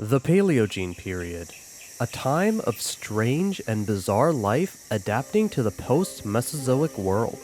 The Paleogene period, a time of strange and bizarre life adapting to the post-Mesozoic world.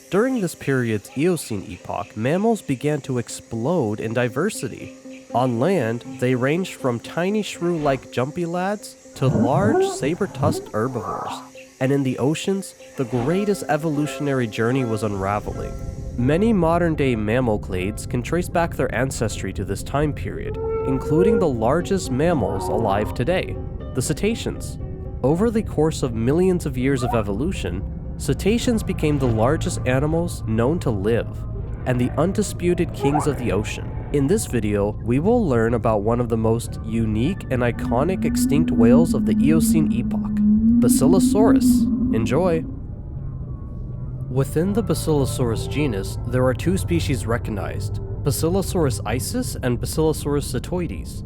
During this period's Eocene epoch, mammals began to explode in diversity. On land, they ranged from tiny shrew-like jumpy lads to large saber-tusked herbivores. And in the oceans, the greatest evolutionary journey was unraveling. Many modern-day mammal clades can trace back their ancestry to this time period, including the largest mammals alive today, the cetaceans. Over the course of millions of years of evolution, cetaceans became the largest animals known to live, and the undisputed kings of the ocean. In this video, we will learn about one of the most unique and iconic extinct whales of the Eocene epoch, Basilosaurus. Enjoy! Within the Basilosaurus genus, there are two species recognized, Basilosaurus isis and Basilosaurus setoides.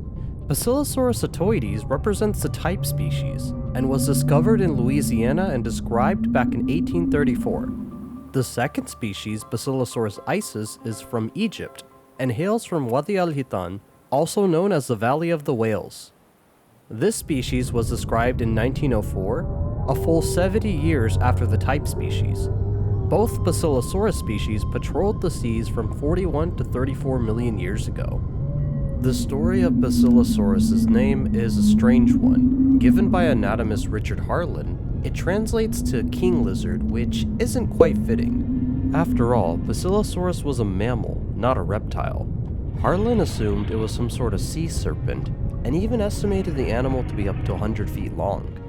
Basilosaurus setoides represents the type species, and was discovered in Louisiana and described back in 1834. The second species, Basilosaurus isis, is from Egypt, and hails from Wadi al-Hitan, also known as the Valley of the Whales. This species was described in 1904, a full 70 years after the type species. Both Basilosaurus species patrolled the seas from 41 to 34 million years ago. The story of Basilosaurus's name is a strange one. Given by anatomist Richard Harlan, it translates to king lizard, which isn't quite fitting. After all, Basilosaurus was a mammal, not a reptile. Harlan assumed it was some sort of sea serpent, and even estimated the animal to be up to 100 feet long.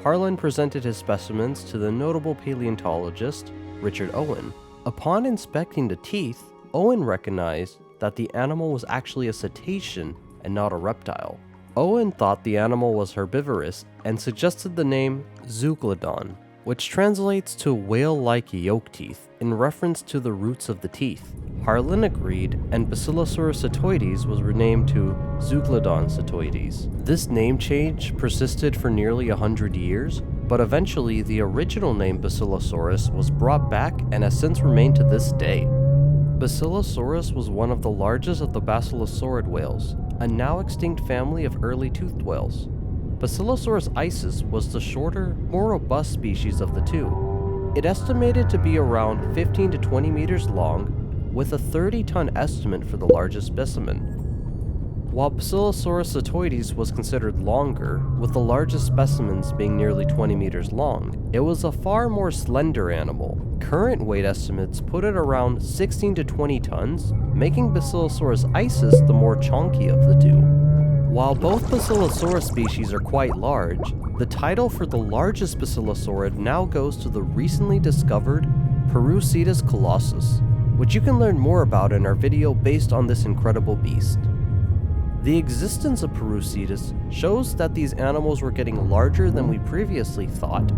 Harlan presented his specimens to the notable paleontologist Richard Owen. Upon inspecting the teeth, Owen recognized that the animal was actually a cetacean and not a reptile. Owen thought the animal was herbivorous and suggested the name Zeuglodon, which translates to whale-like yolk teeth in reference to the roots of the teeth. Harlan agreed, and Basilosaurus setoides was renamed to Zeuglodon setoides. This name change persisted for nearly 100 years, but eventually the original name Basilosaurus was brought back and has since remained to this day. Basilosaurus was one of the largest of the basilosaurid whales, a now extinct family of early toothed whales. Basilosaurus isis was the shorter, more robust species of the two. It estimated to be around 15 to 20 meters long, with a 30-ton estimate for the largest specimen. While Basilosaurus setoides was considered longer, with the largest specimens being nearly 20 meters long, it was a far more slender animal. Current weight estimates put it around 16 to 20 tons, making Basilosaurus isis the more chunky of the two. While both Basilosaurus species are quite large, the title for the largest basilosaurid now goes to the recently discovered Pycnodus colossus, which you can learn more about in our video based on this incredible beast. The existence of Pycnodus shows that these animals were getting larger than we previously thought,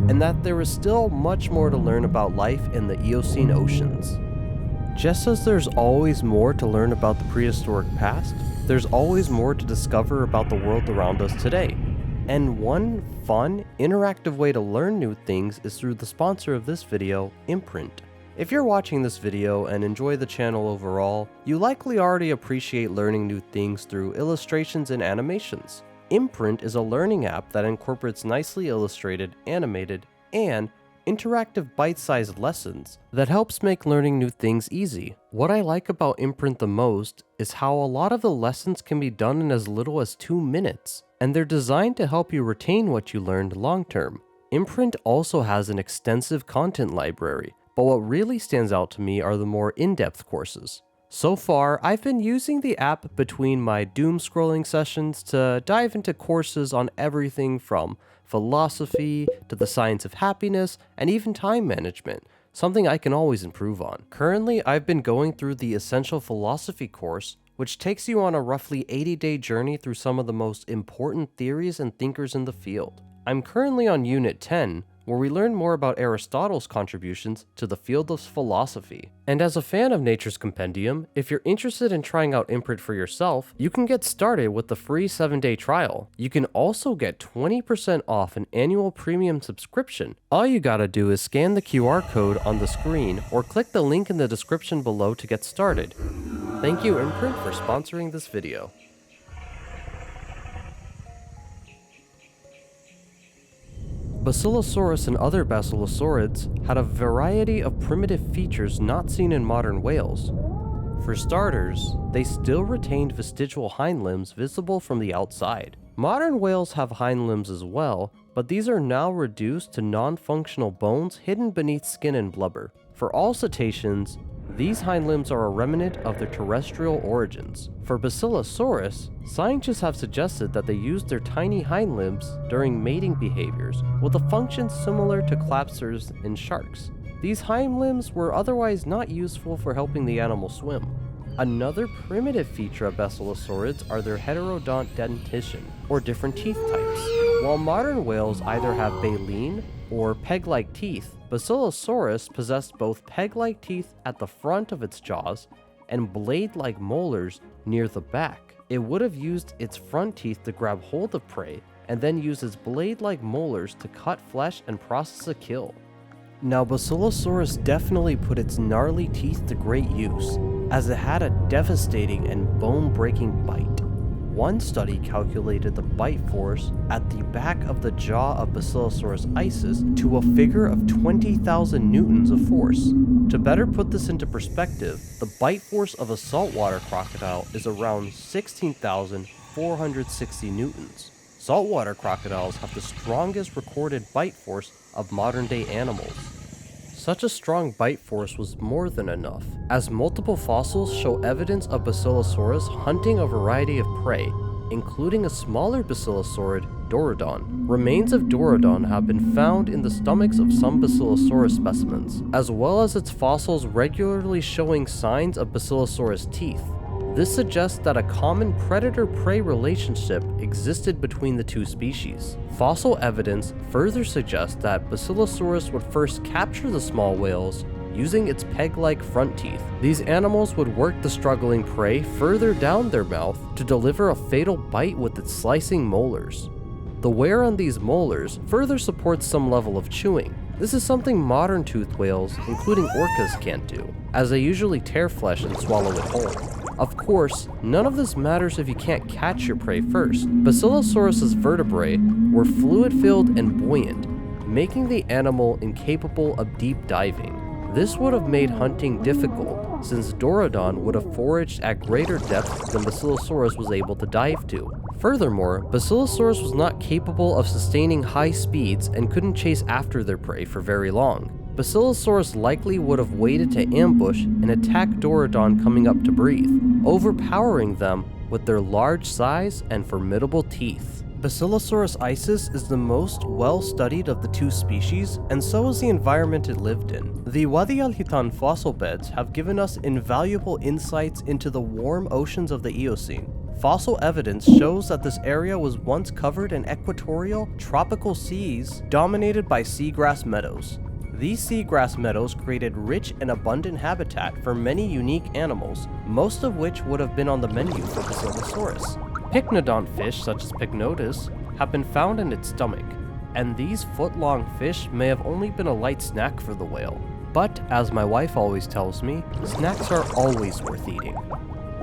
and that there is still much more to learn about life in the Eocene oceans. Just as there's always more to learn about the prehistoric past, there's always more to discover about the world around us today. And one fun, interactive way to learn new things is through the sponsor of this video, Imprint. If you're watching this video and enjoy the channel overall, you likely already appreciate learning new things through illustrations and animations. Imprint is a learning app that incorporates nicely illustrated, animated, and interactive bite-sized lessons that helps make learning new things easy. What I like about Imprint the most is how a lot of the lessons can be done in as little as 2 minutes, and they're designed to help you retain what you learned long-term. Imprint also has an extensive content library, but what really stands out to me are the more in-depth courses. So far, I've been using the app between my doom scrolling sessions to dive into courses on everything from philosophy to the science of happiness and even time management, something I can always improve on. Currently, I've been going through the Essential Philosophy course, which takes you on a roughly 80-day journey through some of the most important theories and thinkers in the field. I'm currently on Unit 10, where we learn more about Aristotle's contributions to the field of philosophy. And as a fan of Nature's Compendium, if you're interested in trying out Imprint for yourself, you can get started with the free 7-day trial. You can also get 20% off an annual premium subscription. All you gotta do is scan the QR code on the screen or click the link in the description below to get started. Thank you, Imprint, for sponsoring this video. Basilosaurus and other basilosaurids had a variety of primitive features not seen in modern whales. For starters, they still retained vestigial hind limbs visible from the outside. Modern whales have hind limbs as well, but these are now reduced to non-functional bones hidden beneath skin and blubber. For all cetaceans, these hind limbs are a remnant of their terrestrial origins. For Basilosaurus, scientists have suggested that they used their tiny hind limbs during mating behaviors, with a function similar to claspers in sharks. These hind limbs were otherwise not useful for helping the animal swim. Another primitive feature of Basilosaurids are their heterodont dentition, or different teeth types. While modern whales either have baleen or peg-like teeth, Basilosaurus possessed both peg-like teeth at the front of its jaws and blade-like molars near the back. It would have used its front teeth to grab hold of prey, and then use its blade-like molars to cut flesh and process a kill. Now, Basilosaurus definitely put its gnarly teeth to great use, as it had a devastating and bone-breaking bite. One study calculated the bite force at the back of the jaw of Basilosaurus isis to a figure of 20,000 newtons of force. To better put this into perspective, the bite force of a saltwater crocodile is around 16,460 newtons. Saltwater crocodiles have the strongest recorded bite force of modern-day animals. Such a strong bite force was more than enough, as multiple fossils show evidence of Basilosaurus hunting a variety of prey, including a smaller basilosaurid, Dorudon. Remains of Dorudon have been found in the stomachs of some Basilosaurus specimens, as well as its fossils regularly showing signs of Basilosaurus teeth. This suggests that a common predator-prey relationship existed between the two species. Fossil evidence further suggests that Basilosaurus would first capture the small whales using its peg-like front teeth. These animals would work the struggling prey further down their mouth to deliver a fatal bite with its slicing molars. The wear on these molars further supports some level of chewing. This is something modern toothed whales, including orcas, can't do, as they usually tear flesh and swallow it whole. Of course, none of this matters if you can't catch your prey first. Basilosaurus's vertebrae were fluid-filled and buoyant, making the animal incapable of deep diving. This would have made hunting difficult, since Dorudon would have foraged at greater depths than Basilosaurus was able to dive to. Furthermore, Basilosaurus was not capable of sustaining high speeds and couldn't chase after their prey for very long. Basilosaurus likely would have waited to ambush and attack Dorudon coming up to breathe, overpowering them with their large size and formidable teeth. Basilosaurus isis is the most well-studied of the two species, and so is the environment it lived in. The Wadi al-Hitan fossil beds have given us invaluable insights into the warm oceans of the Eocene. Fossil evidence shows that this area was once covered in equatorial, tropical seas dominated by seagrass meadows. These seagrass meadows created rich and abundant habitat for many unique animals, most of which would have been on the menu for Basilosaurus. Pycnodont fish, such as Pycnodus, have been found in its stomach, and these foot-long fish may have only been a light snack for the whale. But, as my wife always tells me, snacks are always worth eating.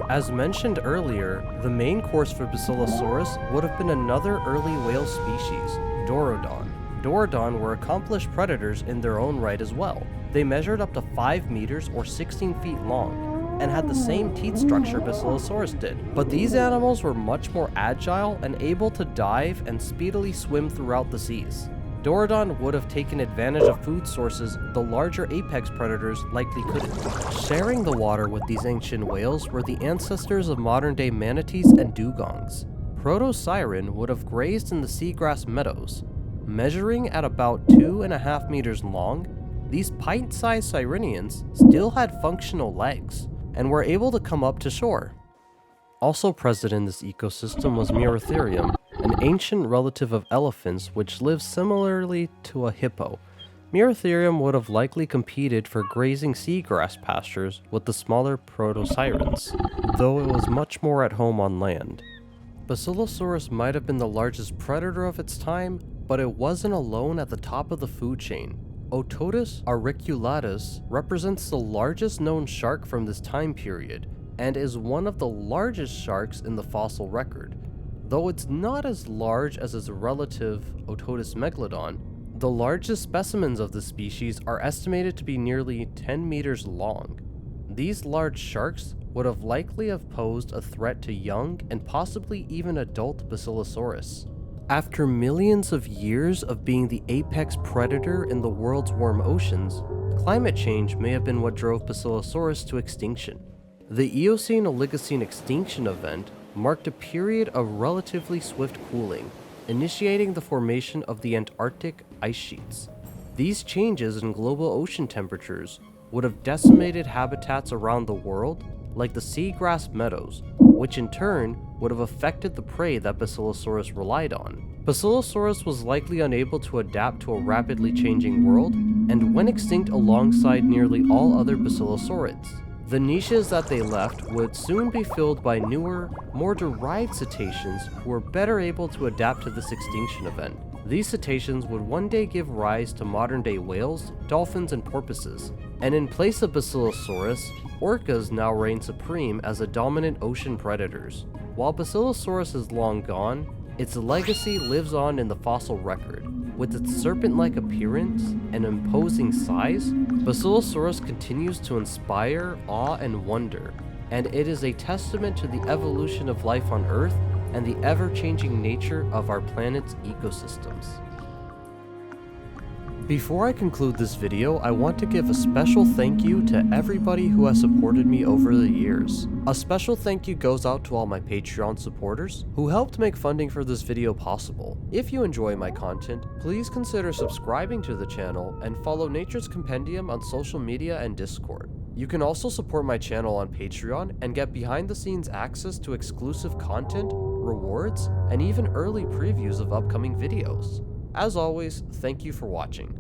As mentioned earlier, the main course for Basilosaurus would have been another early whale species, Dorudon. Dorudon were accomplished predators in their own right as well. They measured up to 5 meters or 16 feet long, and had the same teeth structure Basilosaurus did. But these animals were much more agile and able to dive and speedily swim throughout the seas. Dorudon would have taken advantage of food sources the larger apex predators likely couldn't. Sharing the water with these ancient whales were the ancestors of modern-day manatees and dugongs. Proto-siren would have grazed in the seagrass meadows. Measuring at about 2.5 meters long, these pint-sized sirenians still had functional legs, and were able to come up to shore. Also present in this ecosystem was Merytherium, an ancient relative of elephants which lives similarly to a hippo. Merytherium would have likely competed for grazing seagrass pastures with the smaller proto-sirens, though it was much more at home on land. Basilosaurus might have been the largest predator of its time, but it wasn't alone at the top of the food chain. Otodus auriculatus represents the largest known shark from this time period, and is one of the largest sharks in the fossil record. Though it's not as large as its relative Otodus megalodon, The largest specimens of the species are estimated to be nearly 10 meters long. These large sharks would have likely have posed a threat to young and possibly even adult Basilosaurus. After millions of years of being the apex predator in the world's warm oceans, climate change may have been what drove Basilosaurus to extinction. The Eocene-Oligocene extinction event marked a period of relatively swift cooling, initiating the formation of the Antarctic ice sheets. These changes in global ocean temperatures would have decimated habitats around the world, like the seagrass meadows, which in turn would have affected the prey that Basilosaurus relied on. Basilosaurus was likely unable to adapt to a rapidly changing world, and went extinct alongside nearly all other Basilosaurids. The niches that they left would soon be filled by newer, more derived cetaceans who were better able to adapt to this extinction event. These cetaceans would one day give rise to modern-day whales, dolphins, and porpoises. And in place of Basilosaurus, orcas now reign supreme as the dominant ocean predators. While Basilosaurus is long gone, its legacy lives on in the fossil record. With its serpent-like appearance and imposing size, Basilosaurus continues to inspire awe and wonder, and it is a testament to the evolution of life on Earth and the ever-changing nature of our planet's ecosystems. Before I conclude this video, I want to give a special thank you to everybody who has supported me over the years. A special thank you goes out to all my Patreon supporters who helped make funding for this video possible. If you enjoy my content, please consider subscribing to the channel and follow Nature's Compendium on social media and Discord. You can also support my channel on Patreon and get behind-the-scenes access to exclusive content, rewards, and even early previews of upcoming videos. As always, thank you for watching.